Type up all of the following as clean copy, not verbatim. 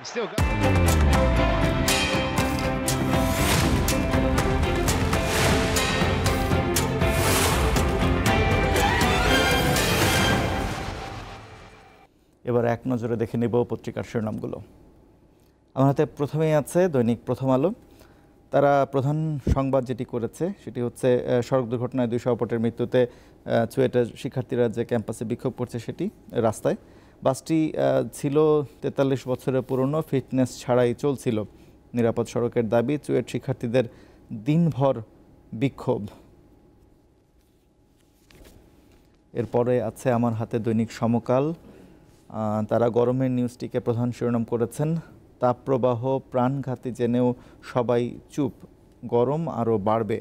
He's still got এবার এক নজরে দেখে নেব পত্রিকার শিরোনামগুলো। আমার হাতে প্রথমেই আছে দৈনিক প্রথম আলো। তারা প্রধান সংবাদ যেটি করেছে সেটি হচ্ছে সড়ক দুর্ঘটনায় 2 সহপাঠীর মৃত্যুতে চুয়েটের শিক্ষার্থীরা যে ক্যাম্পাসে বিক্ষোভ করছে সেটি রাস্তায়। বাসটি ছিল 43 বছরের পুরনো, ফিটনেস ছাড়াই চলছিল। নিরাপদ সড়কের দাবি, চুয়েট শিক্ষার্থীদের দিনভর বিক্ষোভ। এরপরে আছে আমার হাতে দৈনিক সমকাল। তারা গরমের নিউজটিকে প্রধান শিরোনাম করেছেন। তাপপ্রবাহ প্রাণঘাতী জেনেও সবাই চুপ, গরম আরও বাড়বে।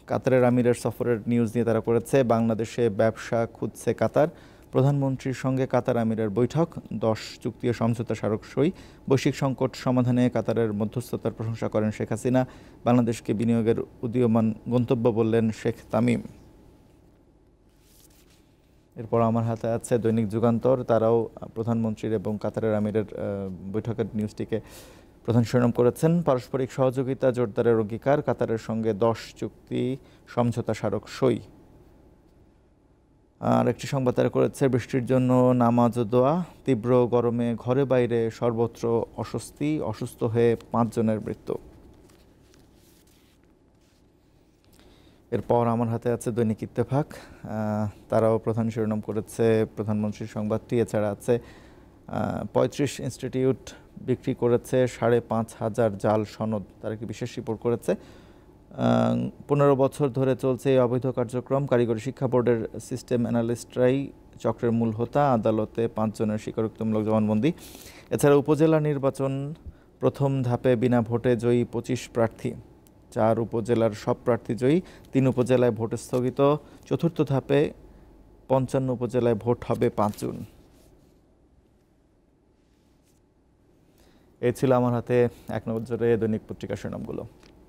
কাতারের আমিরের সফরের নিউজ নিয়ে তারা করেছে। বাংলাদেশে ব্যবসা খুঁজছে কাতার, প্রধানমন্ত্রীর সঙ্গে কাতার আমিরের বৈঠক, 10 চুক্তি ও সমঝোতা স্মারক সই। বৈশ্বিক সংকট সমাধানে কাতারের মধ্যস্থতার প্রশংসা করেন শেখ হাসিনা। বাংলাদেশকে বিনিয়োগের উদীয়মান গন্তব্য বললেন শেখ তামিম। এরপর আমার হাতে আছে দৈনিক যুগান্তর। তারাও প্রধানমন্ত্রীর এবং কাতারের আমিরের বৈঠকের নিউজটিকে প্রধান শিরোনাম করেছেন। পারস্পরিক সহযোগিতা জোরদারের অঙ্গীকার, কাতারের সঙ্গে 10 চুক্তি সমঝোতা স্মারক সই। আর একটি সংবাদ তারা করেছে, বৃষ্টির জন্য নামাজ ও দোয়া, তীব্র গরমে ঘরে বাইরে সর্বত্র অস্বস্তি, অসুস্থ হয়ে 5 জনের মৃত্যু। এরপর আমার হাতে আছে দৈনিক ইত্তেফাক। তারাও প্রধান শিরোনাম করেছে প্রধানমন্ত্রীর সংবাদটি। এছাড়া আছে 35 ইনস্টিটিউট বিক্রি করেছে 5,500 জাল সনদ, তারা একটি বিশেষ রিপোর্ট করেছে। 15 বছর ধরে চলছে এই অবৈধ কার্যক্রম। কারিগরি শিক্ষা বোর্ডের সিস্টেম অ্যানালিস্টরাই চক্রের মূল হোতা। আদালতে 5 জনের স্বীকারোক্তিমূলক জবানবন্দি। এছাড়া উপজেলা নির্বাচন প্রথম ধাপে বিনা ভোটে জয়ী 25 প্রার্থী, 4 উপজেলার সব প্রার্থী জয়ী, 3 উপজেলায় ভোট স্থগিত। চতুর্থ ধাপে 55 উপজেলায় ভোট হবে 5 জুন। এই ছিল আমার হাতে এক নজরে দৈনিক পত্রিকার শিরোনামগুলো।